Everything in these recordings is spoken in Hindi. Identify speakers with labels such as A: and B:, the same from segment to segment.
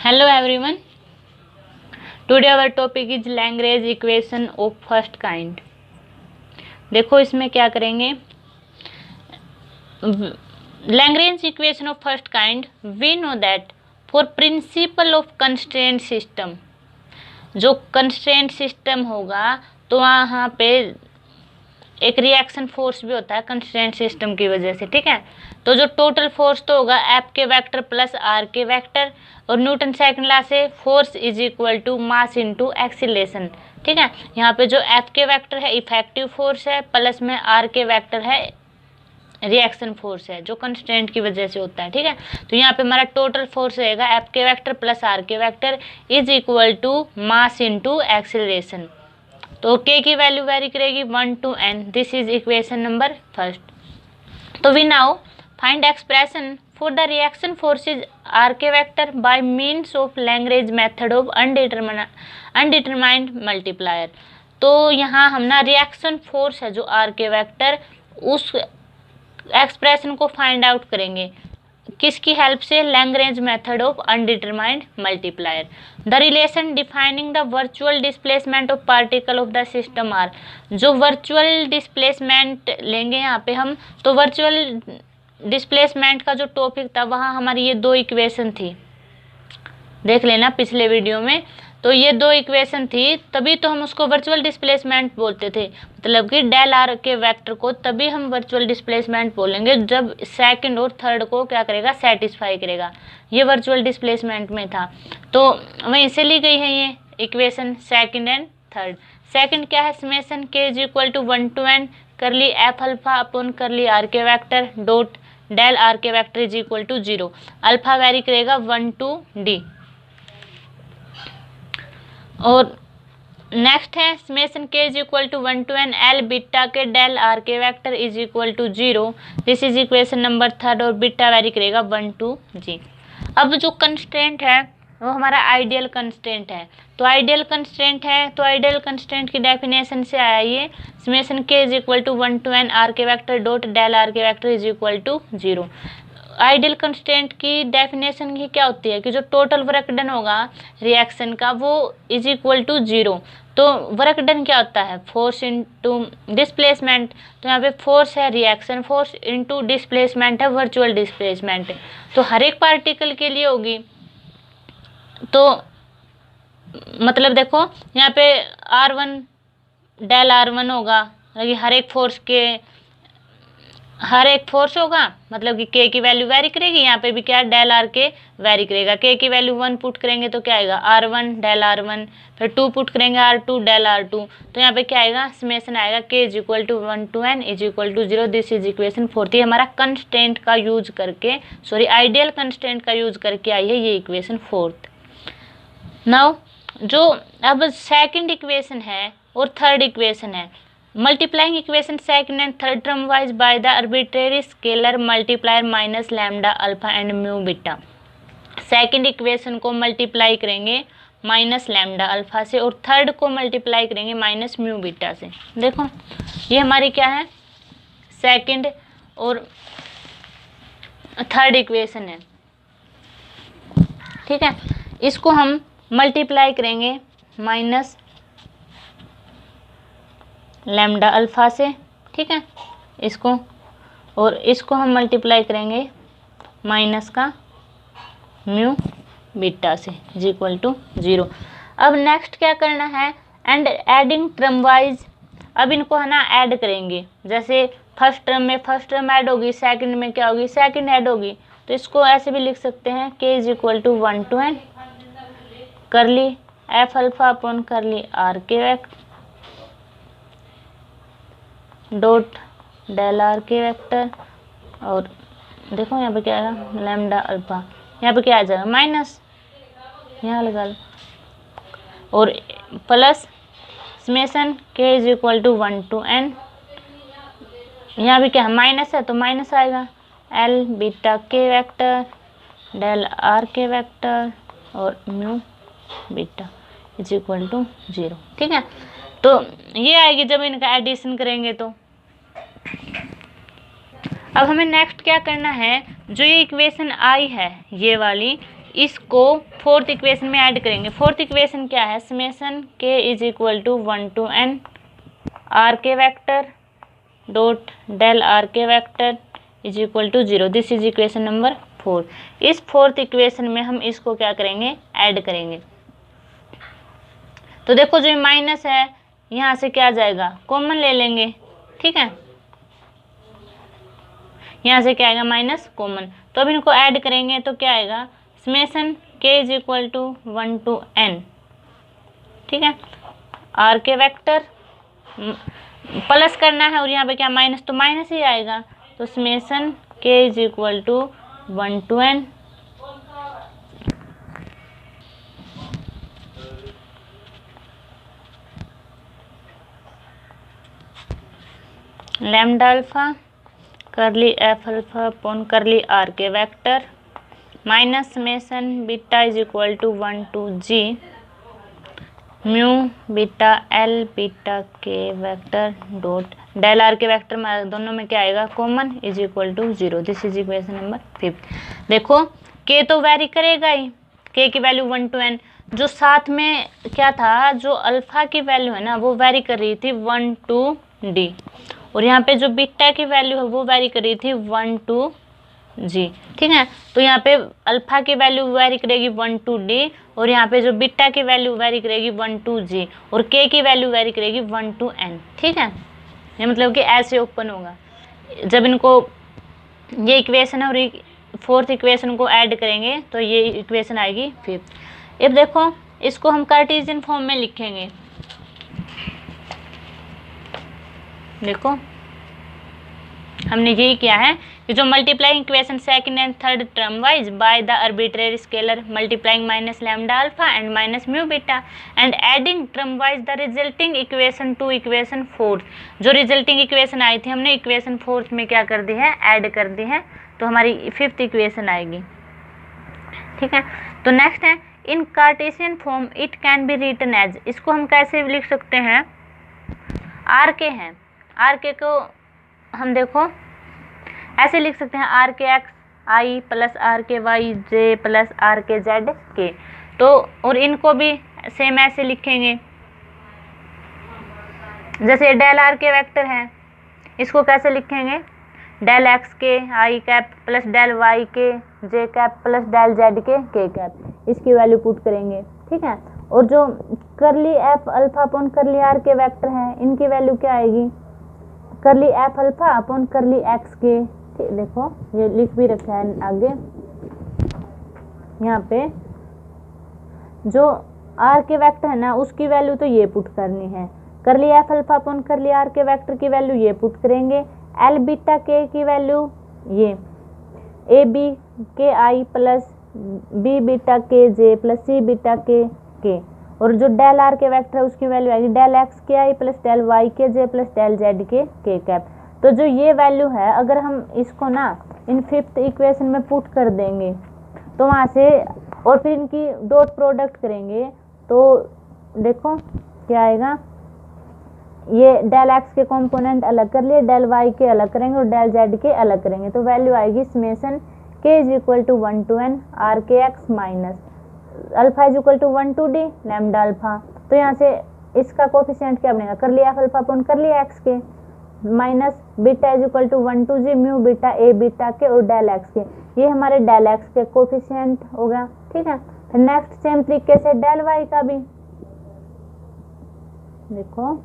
A: Hello everyone. Today our topic is Lagrange equation of first kind. देखो इसमें क्या करेंगे, Lagrange equation of first kind. We know that for principle of constraint system, जो कंस्ट्रेंट सिस्टम होगा तो वहाँ पे एक रिएक्शन फोर्स भी होता है कंस्ट्रेंट सिस्टम की वजह से, ठीक है। तो जो टोटल फोर्स तो होगा F k vector plus R k vector, और न्यूटन सेकंड लॉ से force is equal to mass into acceleration, ठीक है। यहाँ पे जो एफ के वेक्टर है इफेक्टिव फोर्स है, प्लस में आर के वेक्टर है रिएक्शन फोर्स है जो कंस्ट्रेंट की वजह से होता है, ठीक है। तो यहाँ पे हमारा टोटल फोर्स रहेगा F k vector plus R k vector is equal to mass into acceleration. तो के की वैल्यू वेरी करेगी 1 to n। This is equation number first. तो we now find expression for the reaction forces R k vector by means of Lagrange method of undetermined multiplier. तो यहाँ हम ना रिएक्शन फोर्स है जो आर के वेक्टर, उस एक्सप्रेशन को फाइंड आउट करेंगे किसकी हेल्प से, Lagrange method of undetermined multiplier. The relation defining the virtual displacement of particle of the system are. जो वर्चुअल डिस्प्लेसमेंट लेंगे यहाँ पे हम, तो वर्चुअल डिस्प्लेसमेंट का जो टॉपिक था वहाँ हमारी ये दो इक्वेशन थी, देख लेना पिछले वीडियो में। तो ये दो इक्वेशन थी, तभी तो हम उसको वर्चुअल डिस्प्लेसमेंट बोलते थे, मतलब कि डेल आर के वेक्टर को तभी हम वर्चुअल डिस्प्लेसमेंट बोलेंगे जब सेकंड और थर्ड को क्या करेगा, सेटिस्फाई करेगा। ये वर्चुअल डिस्प्लेसमेंट में था, तो वहीं से ली गई है ये equation second and third. Second क्या है, summation k is equal to 1 to n curly F alpha upon curly R k vector dot del R k vector is equal to 0। Alpha vary करेगा 1 to d। और नेक्स्ट है summation k is equal to 1 to n L beta k del R k vector is equal to 0। This is equation number third, और बीटा वेरी करेगा 1 to g। अब जो कंस्ट्रेंट है वो हमारा आइडियल कंस्ट्रेंट है। तो आइडियल कंस्ट्रेंट है, तो आइडियल कंस्ट्रेंट की डेफिनेशन से आया ये summation k is equal to 1 to n R k vector dot del R k vector is equal to 0। Ideal constraint की डेफिनेशन की क्या होती है कि जो टोटल वर्क डन होगा रिएक्शन का वो इज इक्वल टू 0। तो वर्क डन क्या होता है, फोर्स इनटू डिस्प्लेसमेंट। तो यहाँ पे फोर्स है रिएक्शन फोर्स इनटू डिस्प्लेसमेंट है वर्चुअल डिस्प्लेसमेंट। तो हर एक पार्टिकल के लिए होगी। तो मतलब देखो यहाँ पे R1 डेल R1 होगा, हर एक फोर्स होगा, मतलब कि के की वैल्यू वेरी करेगी। यहाँ पे भी क्या डेल आर के वेरी करेगा। के की वैल्यू 1 पुट करेंगे तो क्या आएगा R1 डेल R1, फिर 2 पुट करेंगे R2 डेल R2। तो यहाँ पे क्या आएगा, समेशन आएगा k is equal to 1 to n is equal to 0। This is equation fourth. ये हमारा कंस्ट्रेंट का यूज करके, सॉरी आइडियल कंस्ट्रेंट का यूज करके आई है ये इक्वेशन फोर्थ। नाउ जो अब सेकंड इक्वेशन है और थर्ड इक्वेशन है, multiplying equation second and third term wise by the arbitrary scalar multiplier minus lambda alpha and mu beta. Second equation को मल्टीप्लाई करेंगे माइनस लैम्डा अल्फा से, और थर्ड को मल्टीप्लाई करेंगे माइनस म्यू बीटा से। देखो ये हमारी क्या है, सेकंड और थर्ड इक्वेशन है, ठीक है। इसको हम मल्टीप्लाई करेंगे माइनस लैम्डा अल्फा से, ठीक है, इसको, और इसको हम मल्टीप्लाई करेंगे माइनस का म्यू बीटा से इज इक्वल टू 0। अब नेक्स्ट क्या करना है, एंड एडिंग टर्म वाइज। अब इनको है ना ऐड करेंगे, जैसे फर्स्ट टर्म ऐड होगी, सेकंड में क्या होगी, सेकंड ऐड होगी। तो इसको ऐसे भी लिख सकते हैं k is equal to 1 to n curly F alpha upon curly R k vector dot del R k vector, और देखो यहाँ पे क्या आएगा लैम्डा अल्फा, यहाँ पे क्या आ जाएगा माइनस, यहाँ लगा लो, और plus summation k is equal to 1 to n। यहाँ भी क्या है माइनस है तो माइनस आएगा L beta k vector del R k vector और mu beta is equal to 0, ठीक है। तो ये आएगी जब इनका एडिशन करेंगे तो। अब हमें नेक्स्ट क्या करना है, जो ये इक्वेशन आई है ये वाली, इसको फोर्थ इक्वेशन में ऐड करेंगे। फोर्थ इक्वेशन क्या है, summation k is equal to 1 to n R k vector dot del R k vector is equal to 0। This is equation number 4। इस फोर्थ इक्वेशन में हम इसको क्या करेंगे, ऐड करेंगे। तो देखो जो माइनस है यहाँ से क्या आ जाएगा, कॉमन ले लेंगे, ठीक है। यहाँ से क्या आएगा, माइनस कॉमन। तो अब इनको ऐड करेंगे तो क्या आएगा, summation k is equal to 1 to n, ठीक है। आर के वेक्टर प्लस करना है और यहाँ पे क्या माइनस, तो माइनस ही आएगा। तो summation k is equal to 1 to n lambda alpha curly F alpha upon curly R k vector minus summation beta is equal to 1 to g mu beta L beta k vector dot del R k vector में दोनों में क्या आएगा, common is equal to 0। This is equation number 5। देखो के तो वेरी करेगा ही, के की वैल्यू 1 to n। जो साथ में क्या था, जो अल्फा की वैल्यू है ना वो वेरी कर रही थी 1 to d, और यहाँ पे जो बीटा की वैल्यू है वो वेरी कर रही थी 1 to g, ठीक है। तो यहाँ पे अल्फा की वैल्यू वेरी करेगी 1 to d, और यहाँ पे जो बीटा की वैल्यू वेरी करेगी 1 to g, और के की वैल्यू वेरी करेगी 1 to n, ठीक है। ये मतलब कि ऐसे ओपन होगा। जब इनको ये इक्वेशन और फोर्थ इक्वेशन को ऐड करेंगे तो ये इक्वेशन आएगी 5। अब देखो इसको हम कार्टेशियन फॉर्म में लिखेंगे। देखो हमने यही किया है कि जो multiplying equation second and third term wise by the arbitrary scalar multiplying minus lambda alpha and minus mu beta and adding term wise the resulting equation two equation fourth. जो रिजल्टिंग इक्वेशन आई थी हमने इक्वेशन फोर्थ में क्या कर दी है, ऐड कर दी है, तो हमारी फिफ्थ इक्वेशन आएगी, ठीक है। तो नेक्स्ट है in Cartesian form it can be written as, इसको हम कैसे लिख सकते हैं, आर के हैं, आर के को हम देखो ऐसे लिख सकते हैं, आर के एक्स आई प्लस आर के वाई जे प्लस आर के जेड के। तो और इनको भी सेम ऐसे लिखेंगे, जैसे डेल आर के वेक्टर है, इसको कैसे लिखेंगे, डेल एक्स के आई कैप प्लस डेल वाई के जे कैप प्लस डेल जेड के कैप, इसकी वैल्यू पुट करेंगे, ठीक है। और जो करली F alpha upon curly R k vector हैं, इनकी वैल्यू क्या आएगी, करली एफ अल्फा अपॉन करली एक्स के, देखो ये लिख भी रखा है आगे, यहाँ पे जो आर के वेक्टर है ना उसकी वैल्यू तो ये पुट करनी है, करली F alpha upon curly R k vector की वैल्यू ये पुट करेंगे, एल बीटा के की वैल्यू ये ए बी के आई प्लस बी बीटा के जे प्लस सी बीटा के, और जो डेल आर के वेक्टर है उसकी वैल्यू आएगी डेल एक्स के आई प्लस डेल वाई के जे प्लस डेल जेड के कैप। तो जो ये वैल्यू है अगर हम इसको ना इन फिफ्थ इक्वेशन में पुट कर देंगे तो वहाँ से, और फिर इनकी डॉट प्रोडक्ट करेंगे तो देखो क्या आएगा, ये डेल एक्स के कंपोनेंट अलग कर लिए, डेल वाई के अलग करेंगे और डेल जेड के अलग करेंगे, तो वैल्यू आएगी summation k is equal to 1 to n R k x minus alpha is equal to 1 to d lambda alpha. तो यहाँ से इसका कोफिशिएंट क्या बनेगा, कर लिया एफ अल्फा अपॉन कर लिया X k minus beta is equal to 1 to g mu beta A beta k और डेल एक्स के, ये हमारे डेल एक्स के कोफिशिएंट होगा, ठीक है। फिर नेक्स्ट सेम तरीके से डेल वाई का भी देखो,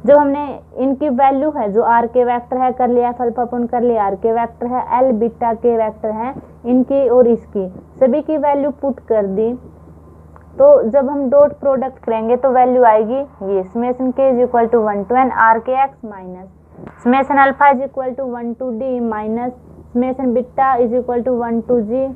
A: जो हमने इनकी वैल्यू है जो आर के वेक्टर है कर लिया F alpha upon curly R k vector है, एल बीटा के वेक्टर है, इनकी और इसकी सभी की वैल्यू पुट कर दी, तो जब हम डॉट प्रोडक्ट करेंगे तो वैल्यू आएगी ये summation k is equal to 1 to n R k x minus summation alpha is equal to 1 to d minus summation beta is equal to 1 to g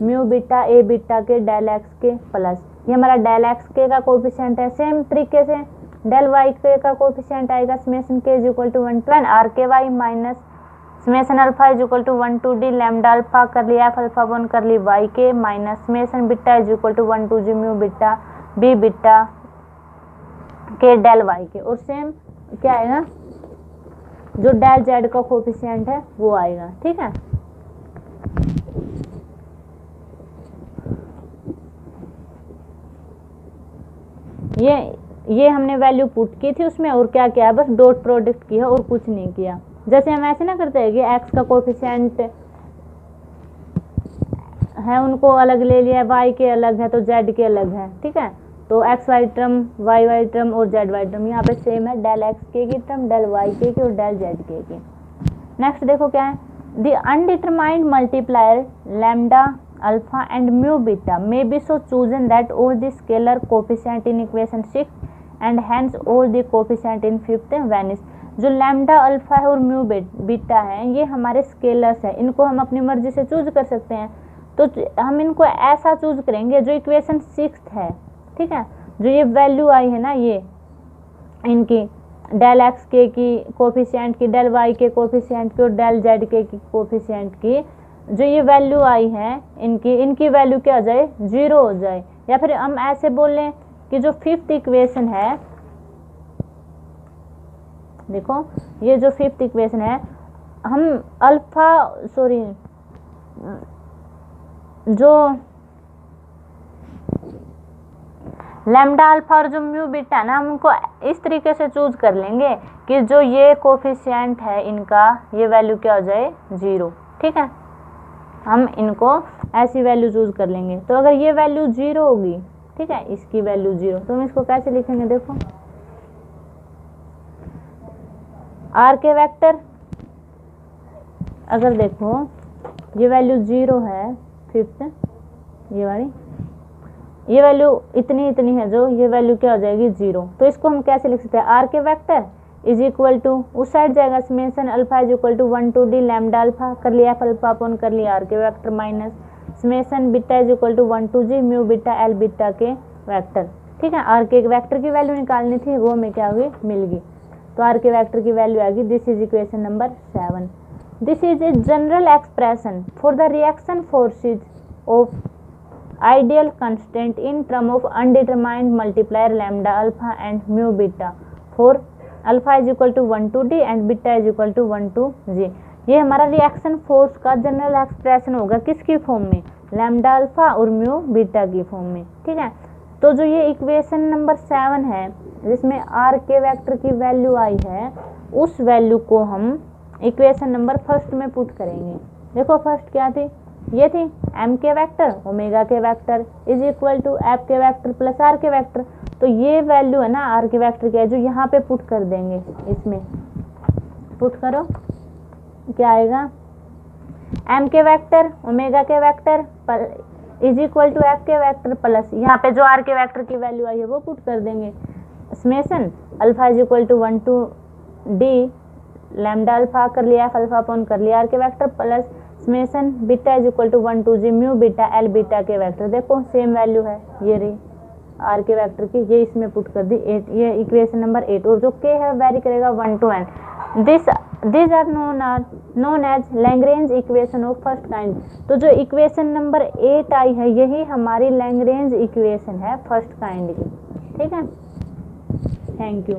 A: mu beta A beta k del x k plus, ये हमारा डेल एक्स के का कोफिशिएंट है। सेम तरीके से डेल वाई के का कोफिशिएंट आएगा summation k is equal to 1 to n R k y minus summation alpha is equal to 1 to d lambda alpha कर लिया एफ अल्फा अपॉन कर ली y k minus summation beta is equal to 1 to g mu beta b beta k del y k, और सेम क्या आएगा जो डेल जेड का कोफिशिएंट है वो आएगा, ठीक है। ये हमने वैल्यू पुट की थी उसमें, और क्या किया, बस डॉट प्रोडक्ट किया और कुछ नहीं किया। जैसे हम ऐसे ना करते हैं कि एक्स का कोफिशिएंट है उनको अलग ले लिया, वाई के अलग है तो जेड के अलग है, ठीक है। तो X Y term, Y Y term और जेड वाई टर्म यहाँ पे सेम है, डेल एक्स के की टर्म, डेल वाई के की और डेल जेड के की। नेक्स्ट देखो क्या है, the undetermined multiplier lambda alpha and mu beta may be so chosen that all the scalar coefficient in equation 6 and hence all the coefficient in 5th vanish. जो लैम्डा अल्फा है और म्यू बीटा है ये हमारे स्केलर्स है, इनको हम अपनी मर्जी से चूज कर सकते हैं। तो हम इनको ऐसा चूज करेंगे जो इक्वेशन 6 है, ठीक है। जो ये वैल्यू आई है ना, ये इनकी डेल एक्स के की कोफिशिएंट की, डेल वाई के कोफिशिएंट की और डेल जेड के की कोफिशिएंट की, जो ये वैल्यू आई है इनकी वैल्यू क्या हो जाए, 0 हो जाए। या फिर हम ऐसे बोल लें कि जो 5th इक्वेशन है, देखो ये जो 5th इक्वेशन है, हम जो लैम्डा अल्फा और जो म्यू बीटा ना, हम उनको इस तरीके से चूज कर लेंगे कि जो ये कोफिशिएंट है इनका ये वैल्यू क्या हो जाए, 0, ठीक है। हम इनको ऐसी वैल्यू चूज कर लेंगे। तो अगर ये वैल्यू 0 होगी, ठीक है, इसकी वैल्यू 0, तो हम इसको कैसे लिखेंगे, देखो आर के वेक्टर, अगर देखो ये वैल्यू 0 है 5th, ये वाली ये वैल्यू इतनी है, जो ये वैल्यू क्या हो जाएगी, 0। तो इसको हम कैसे लिख सकते हैं, R k vector is equal to, उस साइड जाएगा summation alpha is equal to 1 to d lambda alpha कर लिया F alpha upon curly R k vector minus summation beta is equal to 1 to g mu beta L beta k vector, ठीक है। आर के वेक्टर की वैल्यू निकालनी थी, वो हमें क्या होगी, मिल गई। तो आर के वेक्टर की वैल्यू आएगी, this is equation number 7। This is a general expression for the reaction forces of ideal constant in term of undetermined multiplier lambda alpha and mu beta for alpha is equal to 1 to d and beta is equal to 1 to g। ये हमारा रिएक्शन फोर्स का जनरल एक्सप्रेशन होगा किसकी फॉर्म में, लैम्डा अल्फा और म्यू बीटा की फॉर्म में, ठीक है। तो जो ये इक्वेशन नंबर 7 है जिसमें आर के वेक्टर की वैल्यू आई है, उस वैल्यू को हम इक्वेशन नंबर 1 में पुट करेंगे। देखो फर्स्ट क्या थी, ये थी M k vector omega k vector is equal to F k vector plus R k vector. तो ये वैल्यू है ना आर के वेक्टर की है, जो यहाँ पे पुट कर देंगे, इसमें पुट करो, क्या आएगा, M k vector omega k vector is equal to F k vector plus यहाँ पे जो आर के वेक्टर की वैल्यू आई है वो पुट कर देंगे, summation alpha is equal to 1 to d lambda alpha कर लिया F alpha upon curly R k vector plus summation beta is equal to 1 to g mu beta L beta k vector. देखो सेम वैल्यू है ये रही आर के वेक्टर की, ये इसमें पुट कर दी 8, ये इक्वेशन नंबर 8। और जो के है वेरी करेगा 1 to n। This are known as Lagrange equation of first kind. तो जो इक्वेशन नंबर 8 आई है यही हमारी लैग्रेंज इक्वेशन है फर्स्ट काइंड की, ठीक है। Thank you.